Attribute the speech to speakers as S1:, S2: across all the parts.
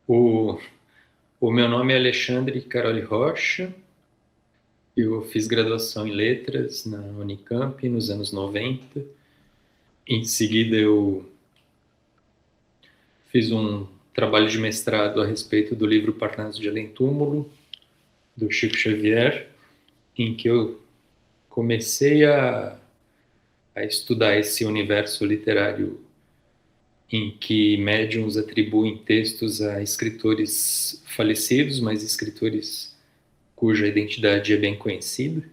S1: O, o meu nome é Alexandre Caroli Rocha. Eu fiz graduação em letras na Unicamp nos anos 90. Em seguida, eu fiz um trabalho de mestrado a respeito do livro Parnaso de Além-Túmulo, do Chico Xavier, em que eu comecei a estudar esse universo literário em que médiuns atribuem textos a escritores falecidos, mas escritores cuja identidade é bem conhecida,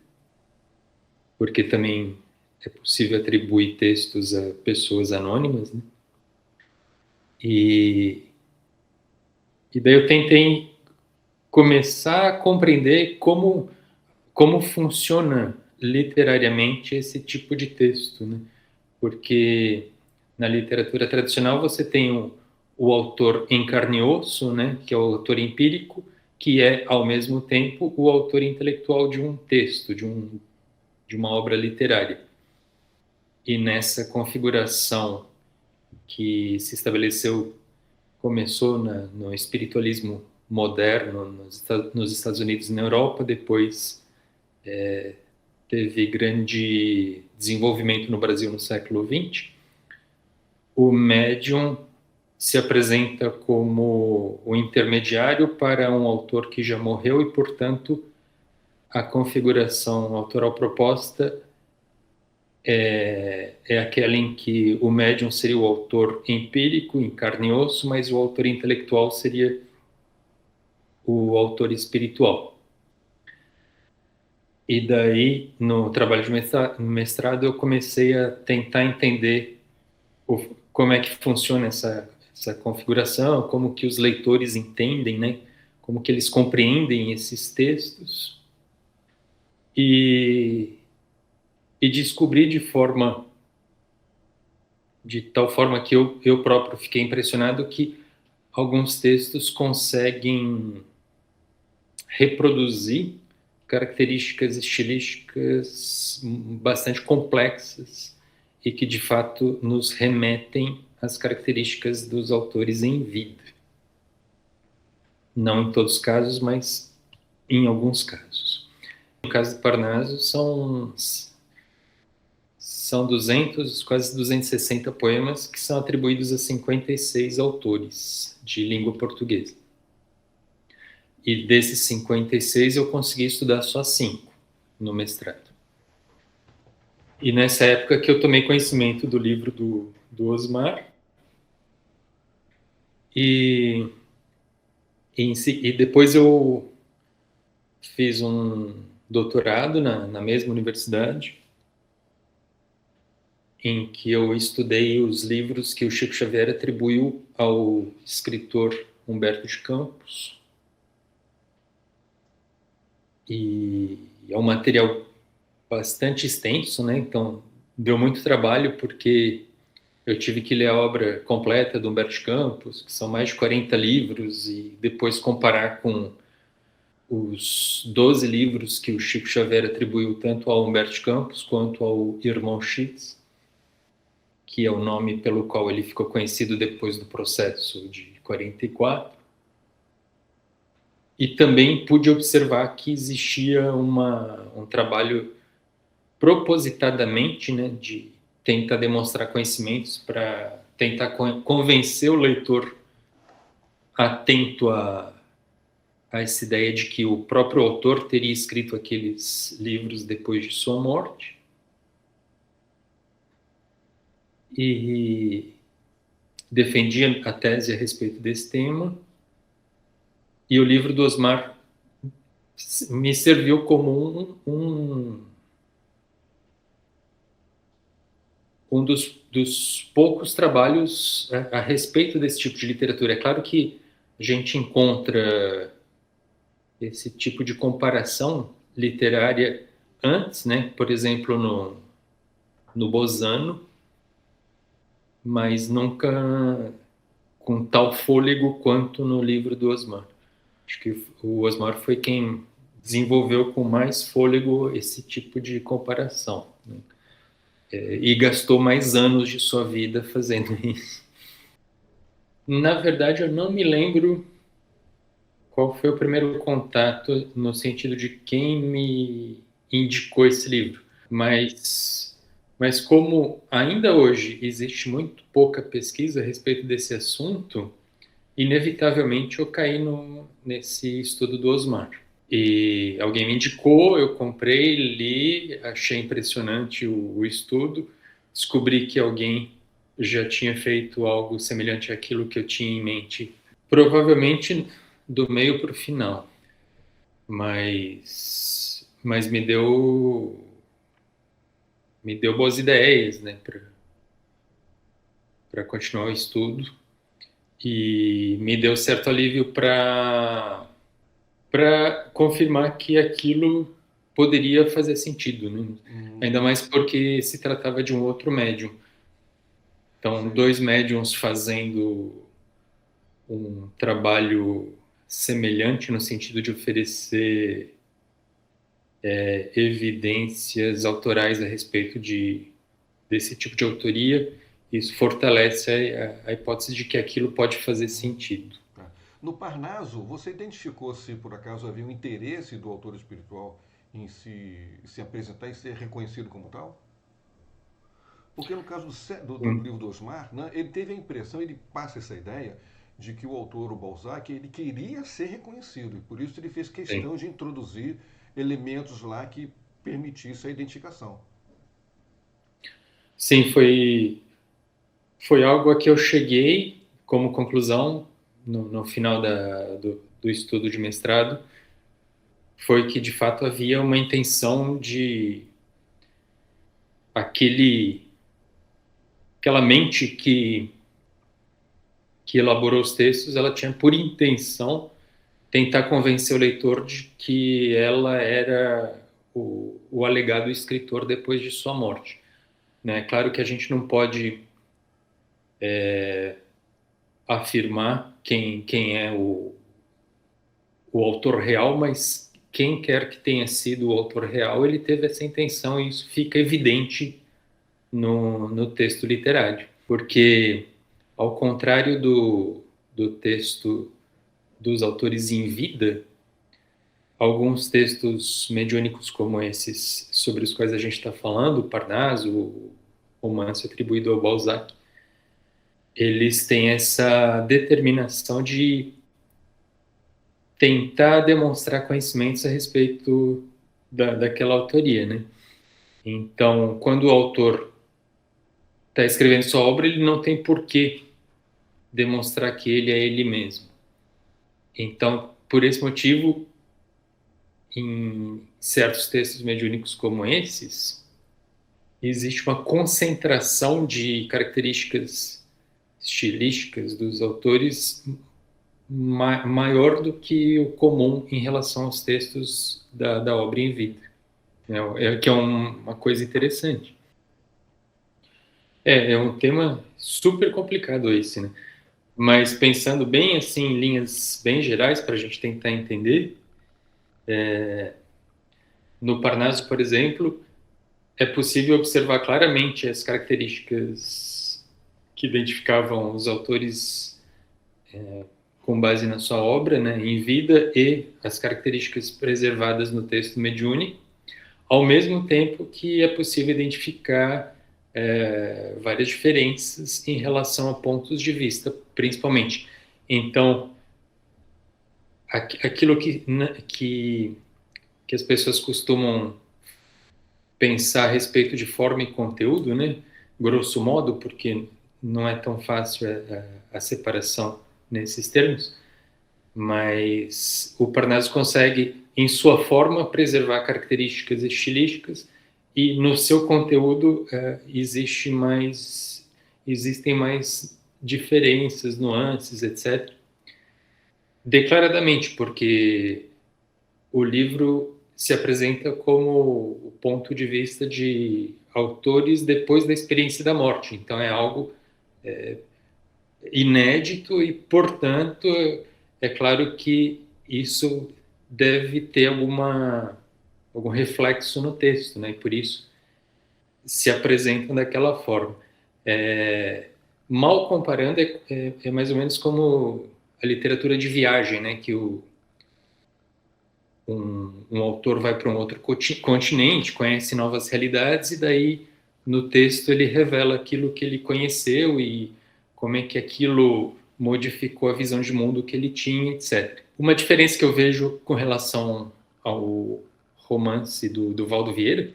S1: porque também é possível atribuir textos a pessoas anônimas, né? E, e daí eu tentei começar a compreender como funciona literariamente esse tipo de texto, né? Porque na literatura tradicional você tem o autor em carne e osso, né? Que é o autor empírico, que é, ao mesmo tempo, o autor intelectual de um texto, de uma obra literária. E nessa configuração que se estabeleceu, começou no espiritualismo moderno nos Estados Unidos e na Europa, depois teve grande desenvolvimento no Brasil no século XX. O médium se apresenta como o intermediário para um autor que já morreu e, portanto, a configuração autoral proposta é aquela em que o médium seria o autor empírico, em carne e osso, mas o autor intelectual seria o autor espiritual. E daí, no trabalho de mestrado, eu comecei a tentar entender como é que funciona essa configuração, como que os leitores entendem, né? Como que eles compreendem esses textos. E, e descobri de tal forma que eu próprio fiquei impressionado que alguns textos conseguem reproduzir características estilísticas bastante complexas e que, de fato, nos remetem às características dos autores em vida. Não em todos os casos, mas em alguns casos. No caso do Parnaso, são 200, quase 260 poemas que são atribuídos a 56 autores de língua portuguesa. E desses 56 eu consegui estudar só 5 no mestrado. E nessa época que eu tomei conhecimento do livro do Osmar e, e depois eu fiz um doutorado na mesma universidade, em que eu estudei os livros que o Chico Xavier atribuiu ao escritor Humberto de Campos. E é um material bastante extenso, né? Então, deu muito trabalho, porque eu tive que ler a obra completa do Humberto de Campos, que são mais de 40 livros, e depois comparar com os 12 livros que o Chico Xavier atribuiu tanto ao Humberto de Campos quanto ao Irmão Schitz, que é o nome pelo qual ele ficou conhecido depois do processo de 44. E também pude observar que existia um trabalho propositadamente, né, de tentar demonstrar conhecimentos para tentar convencer o leitor atento a essa ideia de que o próprio autor teria escrito aqueles livros depois de sua morte. E defendia a tese a respeito desse tema. E o livro do Osmar me serviu como um dos poucos trabalhos a respeito desse tipo de literatura. É claro que a gente encontra esse tipo de comparação literária antes, né? Por exemplo, no Bozano, mas nunca com tal fôlego quanto no livro do Osmar. Acho que o Osmar foi quem desenvolveu com mais fôlego esse tipo de comparação, né? E gastou mais anos de sua vida fazendo isso. Na verdade, eu não me lembro qual foi o primeiro contato no sentido de quem me indicou esse livro, mas como ainda hoje existe muito pouca pesquisa a respeito desse assunto, inevitavelmente eu caí nesse estudo do Osmar. E alguém me indicou, eu comprei, li, achei impressionante o estudo, descobri que alguém já tinha feito algo semelhante àquilo que eu tinha em mente, provavelmente do meio para o final, mas me deu boas ideias, né, para continuar o estudo e me deu certo alívio para confirmar que aquilo poderia fazer sentido, né? Ainda mais porque se tratava de um outro médium. Então,
S2: Sim.
S1: dois médiums fazendo um trabalho semelhante no sentido de oferecer evidências autorais a respeito desse tipo de autoria, isso fortalece a hipótese de que aquilo pode fazer sentido.
S2: Tá. No Parnaso, você identificou se por acaso havia um interesse do autor espiritual em se apresentar e ser reconhecido como tal? Porque no caso do livro do Osmar, né, ele teve a impressão, ele passa essa ideia de que o autor, o Balzac, ele queria ser reconhecido e por isso ele fez
S1: Sim,
S2: questão de introduzir elementos lá que permitisse a identificação.
S1: sim, foi algo a que eu cheguei como conclusão no final do estudo de mestrado, foi que de fato havia uma intenção de aquele aquela mente que elaborou os textos, ela tinha por intenção tentar convencer o leitor de que ela era o alegado escritor depois de sua morte. Né? Claro que a gente não pode afirmar quem é o autor real, mas quem quer que tenha sido o autor real, ele teve essa intenção e isso fica evidente no texto literário. Porque, ao contrário do texto dos autores em vida, alguns textos mediúnicos como esses sobre os quais a gente está falando, o Parnaso, o romance atribuído ao Balzac, eles têm essa determinação de tentar demonstrar conhecimentos a respeito daquela autoria, né? Então, quando o autor está escrevendo sua obra, ele não tem por que demonstrar que ele é ele mesmo. Então, por esse motivo, em certos textos mediúnicos como esses, existe uma concentração de características estilísticas dos autores maior do que o comum em relação aos textos da obra em vida. Que é uma coisa interessante. É um tema super complicado esse, né? Mas pensando bem assim, em linhas bem gerais, para a gente tentar entender, no Parnaso, por exemplo, é possível observar claramente as características que identificavam os autores com base na sua obra, né, em vida, e as características preservadas no texto mediúnico, ao mesmo tempo que é possível identificar várias diferenças em relação a pontos de vista, principalmente. Então, aquilo que as pessoas costumam pensar a respeito de forma e conteúdo, né? Grosso modo, porque não é tão fácil a separação nesses termos, mas o Parnaso consegue, em sua forma, preservar características estilísticas e no seu conteúdo existem mais diferenças, nuances, etc. Declaradamente, porque o livro se apresenta como o ponto de vista de autores depois da experiência da morte. Então é algo inédito e, portanto, é claro que isso deve ter algum reflexo no texto, né? E por isso se apresentam daquela forma. Mal comparando, é mais ou menos como a literatura de viagem, né? Que um autor vai para um outro continente, conhece novas realidades, e daí no texto ele revela aquilo que ele conheceu e como é que aquilo modificou a visão de mundo que ele tinha, etc. Uma diferença que eu vejo com relação ao romance do Valdo Vieira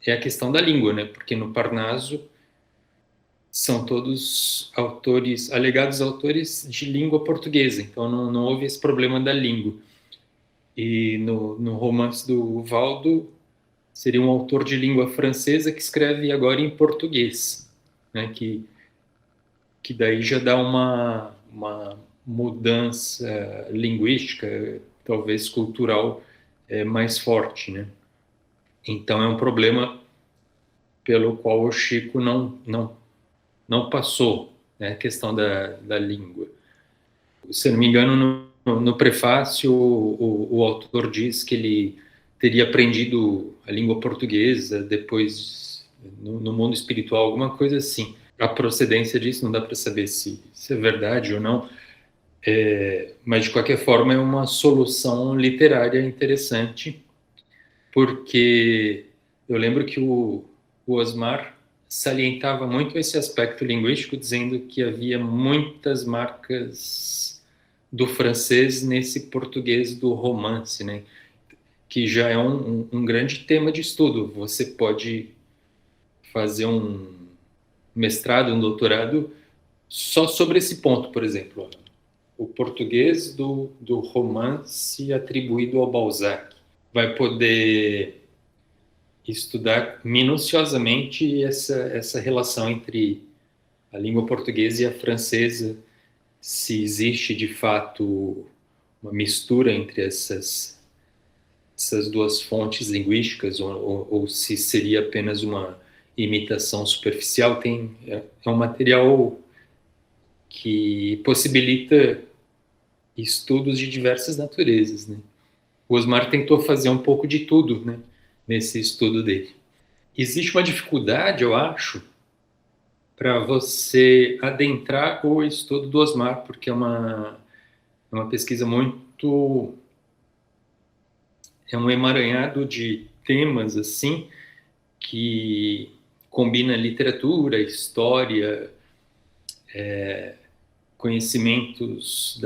S1: é a questão da língua, né? Porque no Parnaso são todos autores, alegados autores de língua portuguesa, então não houve esse problema da língua. E no romance do Valdo, seria um autor de língua francesa que escreve agora em português, né? Que daí já dá uma mudança linguística, talvez cultural, mais forte, né? Então é um problema pelo qual o Chico não passou, né? A questão da língua. Se eu não me engano, no prefácio, o autor diz que ele teria aprendido a língua portuguesa depois no mundo espiritual, alguma coisa assim. A procedência disso não dá para saber se é verdade ou não, mas de qualquer forma é uma solução literária interessante, porque eu lembro que o Osmar salientava muito esse aspecto linguístico, dizendo que havia muitas marcas do francês nesse português do romance, né? Que já é um grande tema de estudo. Você pode fazer um mestrado, um doutorado só sobre esse ponto, por exemplo. O português do romance atribuído ao Balzac. Vai poder estudar minuciosamente essa relação entre a língua portuguesa e a francesa, se existe de fato uma mistura entre essas duas fontes linguísticas ou se seria apenas uma imitação superficial. É um material que possibilita estudos de diversas naturezas, né? O Osmar tentou fazer um pouco de tudo, né, nesse estudo dele. Existe uma dificuldade, eu acho, para você adentrar o estudo do Osmar, porque é uma pesquisa muito... é um emaranhado de temas, assim, que combina literatura, história, conhecimentos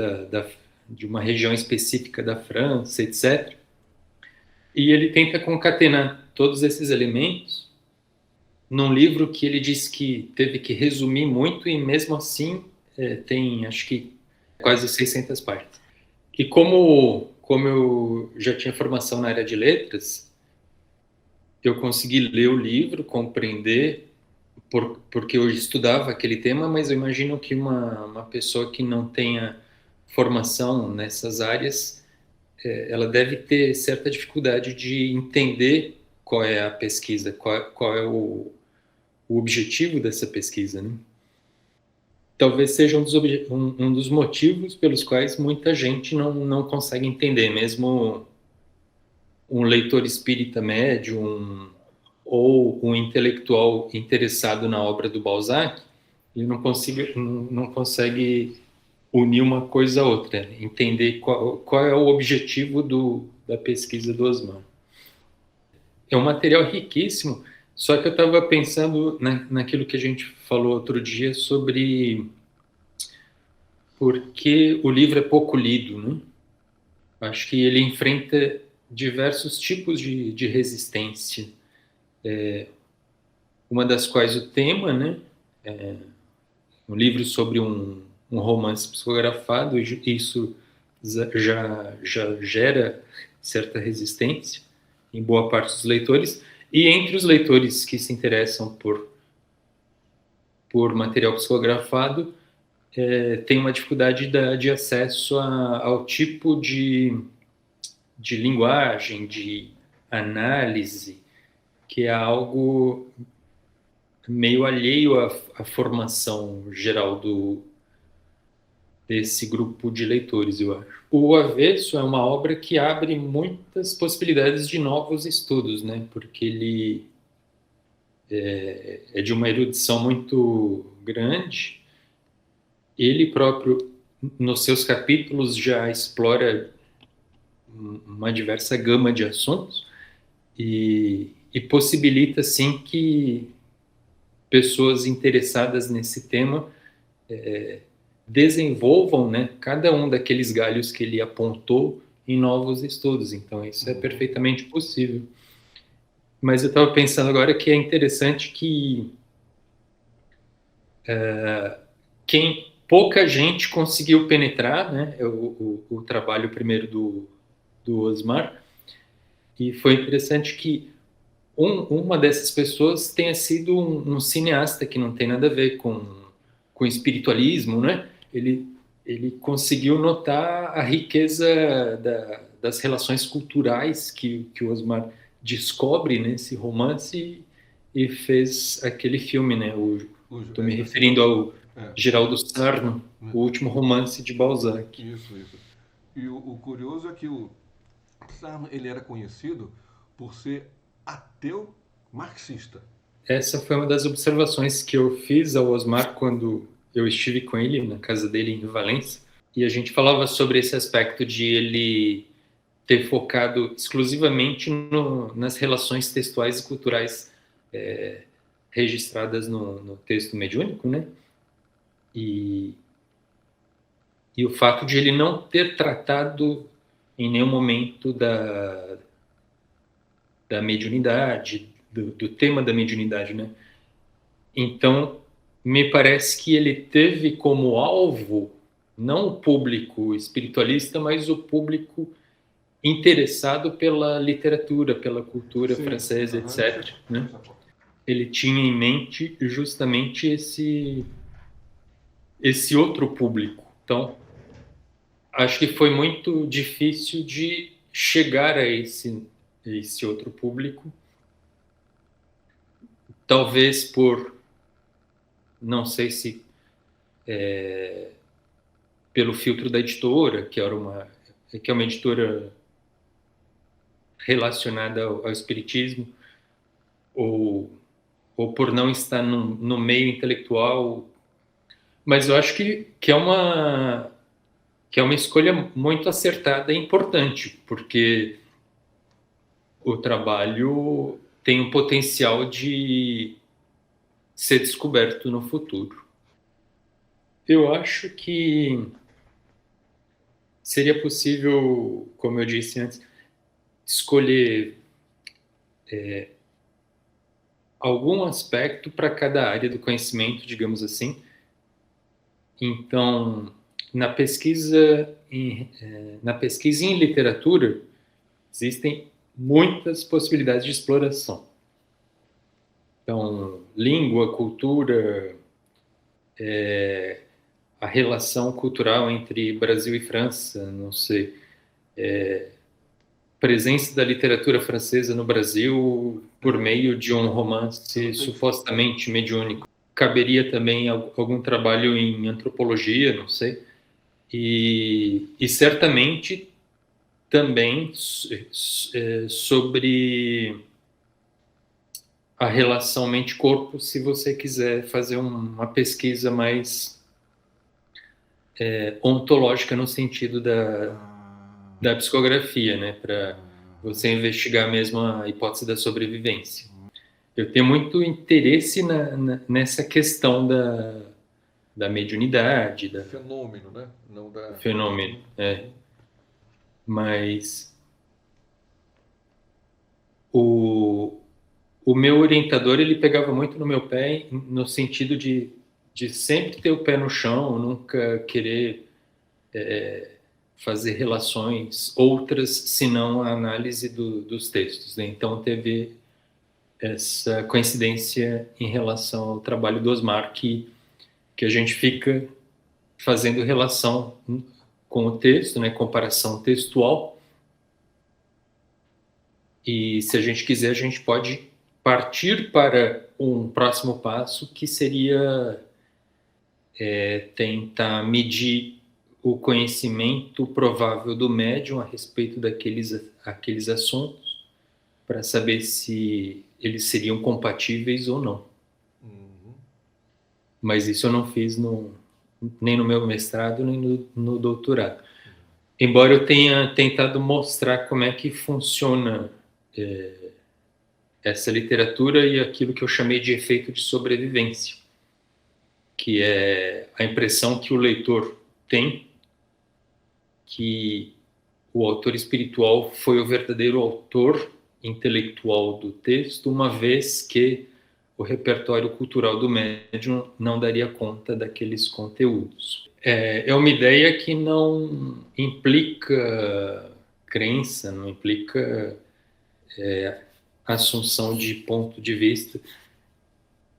S1: de uma região específica da França, etc. E ele tenta concatenar todos esses elementos num livro que ele disse que teve que resumir muito e mesmo assim tem, acho que, quase 600 páginas. E como eu já tinha formação na área de letras, eu consegui ler o livro, compreender, porque eu estudava aquele tema, mas eu imagino que uma pessoa que não tenha formação nessas áreas, ela deve ter certa dificuldade de entender qual é a pesquisa, qual é o objetivo dessa pesquisa, né? Talvez seja um dos motivos pelos quais muita gente não consegue entender, mesmo um leitor espírita médio, ou um intelectual interessado na obra do Balzac, ele não consegue unir uma coisa a outra, entender qual é o objetivo da pesquisa do Osmar. É um material riquíssimo, só que eu estava pensando naquilo que a gente falou outro dia sobre por que o livro é pouco lido, né? Acho que ele enfrenta diversos tipos de resistência, uma das quais o tema, né? Um livro sobre um romance psicografado, isso já gera certa resistência em boa parte dos leitores, e entre os leitores que se interessam por material psicografado, tem uma dificuldade de acesso ao tipo de linguagem, de análise, que é algo meio alheio à formação geral desse grupo de leitores, eu acho. O Avesso é uma obra que abre muitas possibilidades de novos estudos, né? Porque ele é de uma erudição muito grande. Ele próprio, nos seus capítulos, já explora uma diversa gama de assuntos e possibilita, sim, que pessoas interessadas nesse tema desenvolvam, né, cada um daqueles galhos que ele apontou em novos estudos. Então, isso é perfeitamente possível. Mas eu estava pensando agora que é interessante que pouca gente conseguiu penetrar, né, o trabalho primeiro do Osmar, e foi interessante que uma dessas pessoas tenha sido um cineasta que não tem nada a ver com espiritualismo, né? Ele conseguiu notar a riqueza das relações culturais que o Osmar descobre nesse romance e fez aquele filme, né? Estou me referindo ao Geraldo Sarno, o último romance de Balzac.
S2: Isso. E o curioso é que o Sarno, ele era conhecido por ser ateu marxista.
S1: Essa foi uma das observações que eu fiz ao Osmar quando eu estive com ele na casa dele em Valência. E a gente falava sobre esse aspecto de ele ter focado exclusivamente nas relações textuais e culturais registradas no texto mediúnico, né? E o fato de ele não ter tratado em nenhum momento da mediunidade, do tema da mediunidade, né? Então, me parece que ele teve como alvo não o público espiritualista, mas o público interessado pela literatura, pela cultura francesa, etc. Né? Ele tinha em mente justamente esse outro público. Então, acho que foi muito difícil de chegar a esse outro público, talvez por, não sei se pelo filtro da editora, que é uma editora relacionada ao espiritismo, ou por não estar no meio intelectual, mas eu acho que é uma escolha muito acertada e importante, porque o trabalho tem o potencial de ser descoberto no futuro. Eu acho que seria possível, como eu disse antes, escolher algum aspecto para cada área do conhecimento, digamos assim. Então, na pesquisa em literatura, existem muitas possibilidades de exploração. Então, língua, cultura, a relação cultural entre Brasil e França, não sei, presença da literatura francesa no Brasil por meio de um romance supostamente mediúnico. Caberia também algum trabalho em antropologia, não sei, e certamente também sobre a relação mente-corpo, se você quiser fazer uma pesquisa mais ontológica no sentido da psicografia, né, para você investigar mesmo a hipótese da sobrevivência. Eu tenho muito interesse nessa questão da mediunidade,
S2: fenômeno, né? Não da
S1: fenômeno, Mas o meu orientador, ele pegava muito no meu pé no sentido de sempre ter o pé no chão, nunca querer fazer relações outras senão a análise dos textos, né? Então teve essa coincidência em relação ao trabalho do Osmar, que a gente fica fazendo relação com o texto, né, comparação textual, e se a gente quiser, a gente pode partir para um próximo passo, que seria tentar medir o conhecimento provável do médium a respeito aqueles assuntos, para saber se eles seriam compatíveis ou não. Mas isso eu não fiz nem no meu mestrado, nem no doutorado. embora eu tenha tentado mostrar como é que funciona essa literatura e aquilo que eu chamei de efeito de sobrevivência, que é a impressão que o leitor tem que o autor espiritual foi o verdadeiro autor intelectual do texto, uma vez que o repertório cultural do médium não daria conta daqueles conteúdos. É uma ideia que não implica crença, não implica assunção de ponto de vista.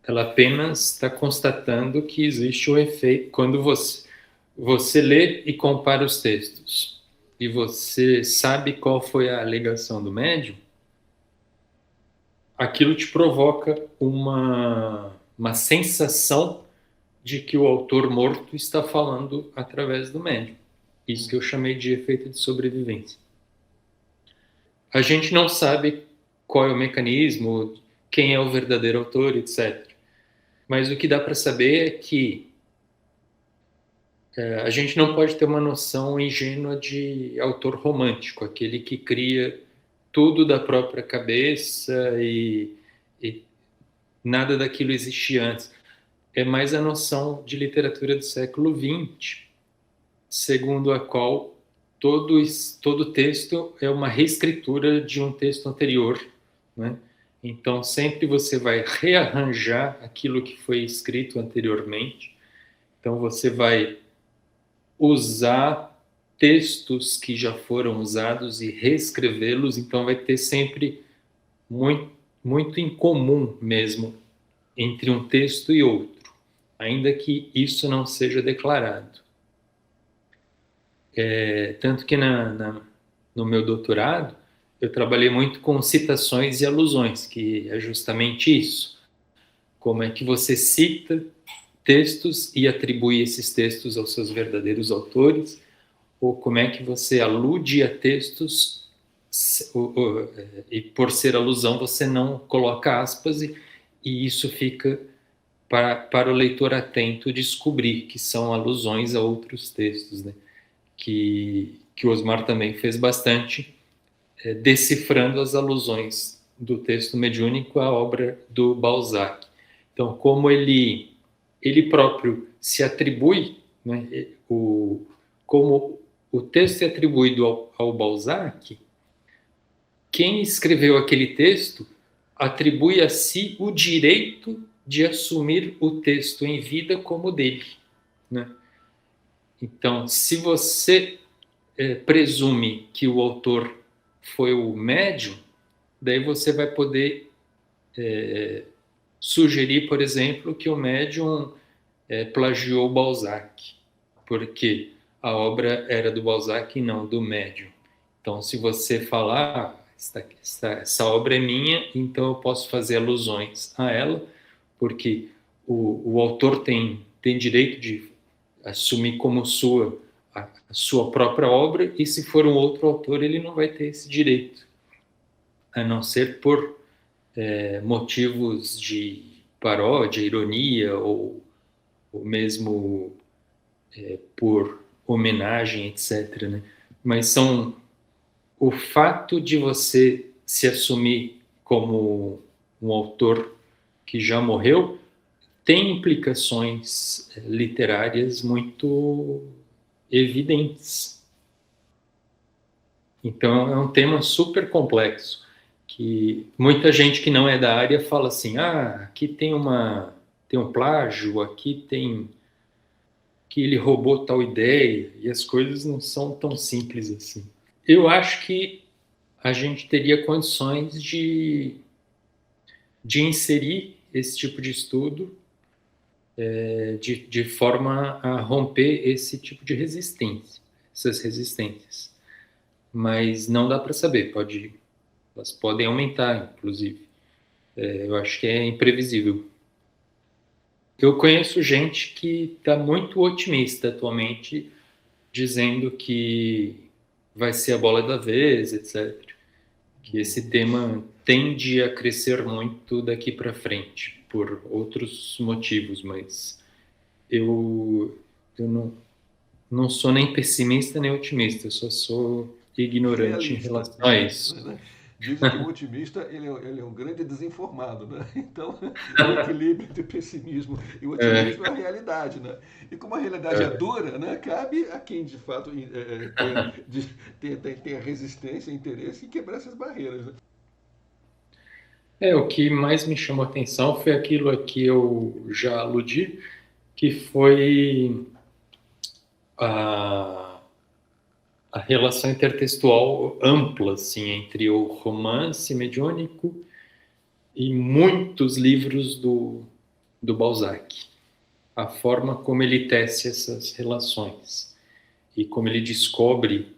S1: Ela apenas está constatando que existe um efeito. Quando você lê e compara os textos e você sabe qual foi a alegação do médium, aquilo te provoca uma sensação de que o autor morto está falando através do médium. Isso que eu chamei de efeito de sobrevivência. A gente não sabe qual é o mecanismo, quem é o verdadeiro autor, etc. Mas o que dá para saber é que a gente não pode ter uma noção ingênua de autor romântico, aquele que cria tudo da própria cabeça e nada daquilo existia antes. É mais a noção de literatura do século XX, segundo a qual todo texto é uma reescritura de um texto anterior, né? Então, sempre você vai rearranjar aquilo que foi escrito anteriormente. Então, você vai usar textos que já foram usados e reescrevê-los. Então, vai ter sempre muito, muito em comum mesmo entre um texto e outro, ainda que isso não seja declarado. Tanto que no meu doutorado, eu trabalhei muito com citações e alusões, que é justamente isso. Como é que você cita textos e atribui esses textos aos seus verdadeiros autores, ou como é que você alude a textos e por ser alusão você não coloca aspas e isso fica para o leitor atento descobrir que são alusões a outros textos, né? Que o Osmar também fez bastante, decifrando as alusões do texto mediúnico à obra do Balzac. Então, como ele próprio se atribui, né, como o texto é atribuído ao Balzac, quem escreveu aquele texto atribui a si o direito de assumir o texto em vida como dele, né? Então, se você presume que o autor foi o médium, daí você vai poder sugerir, por exemplo, que o médium plagiou Balzac, porque a obra era do Balzac e não do médium. Então, se você falar, essa obra é minha, então eu posso fazer alusões a ela, porque o autor tem direito de assumir como sua a sua própria obra, e se for um outro autor, ele não vai ter esse direito, a não ser por motivos de paródia, ironia, ou mesmo por homenagem, etc., né? Mas o fato de você se assumir como um autor que já morreu tem implicações literárias muito evidentes. Então, é um tema super complexo, que muita gente que não é da área fala assim, aqui tem um plágio, aqui tem que ele roubou tal ideia, e as coisas não são tão simples assim. Eu acho que a gente teria condições de inserir esse tipo de estudo de forma a romper esse tipo de resistência, essas resistências. Mas não dá para saber, elas podem aumentar, inclusive. Eu acho que é imprevisível. Eu conheço gente que está muito otimista atualmente, dizendo que vai ser a bola da vez, etc. Que esse tema tende a crescer muito daqui para frente, por outros motivos, mas eu não sou nem pessimista nem otimista, eu só sou ignorante em
S2: Realista,
S1: relação a
S2: realista,
S1: isso.
S2: né? Dizem que o otimista ele é um grande desinformado, né? Então, o equilíbrio entre o pessimismo e o
S1: É,
S2: otimismo é a realidade, né? E como a realidade é
S1: é.
S2: dura, né? Cabe a quem de fato tenha resistência, interesse em quebrar essas barreiras, né?
S1: O que mais me chamou a atenção foi aquilo a que eu já aludi, que foi a, a relação intertextual ampla, assim, entre o romance mediúnico e muitos livros do Balzac. A forma como ele tece essas relações e como ele descobre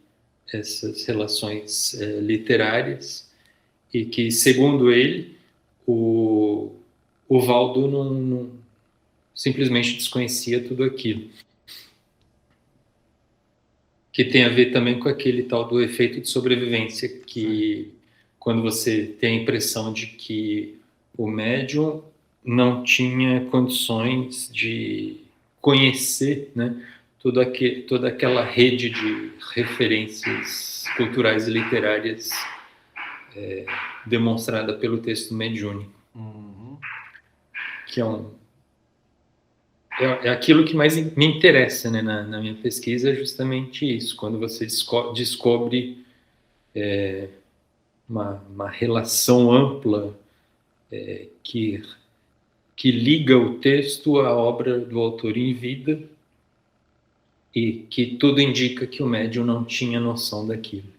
S1: essas relações literárias e que, segundo ele, o, o Valdo não simplesmente desconhecia tudo aquilo. Que tem a ver também com aquele tal do efeito de sobrevivência,
S2: Sim.
S1: que quando você tem a impressão de que o médium não tinha condições de conhecer, né, toda aquela rede de referências culturais e literárias demonstrada pelo texto mediúnico,
S2: Uhum.
S1: que é aquilo que mais me interessa, né, na minha pesquisa, é justamente isso, quando você descobre uma relação ampla que, que liga o texto à obra do autor em vida e que tudo indica que o médium não tinha noção daquilo.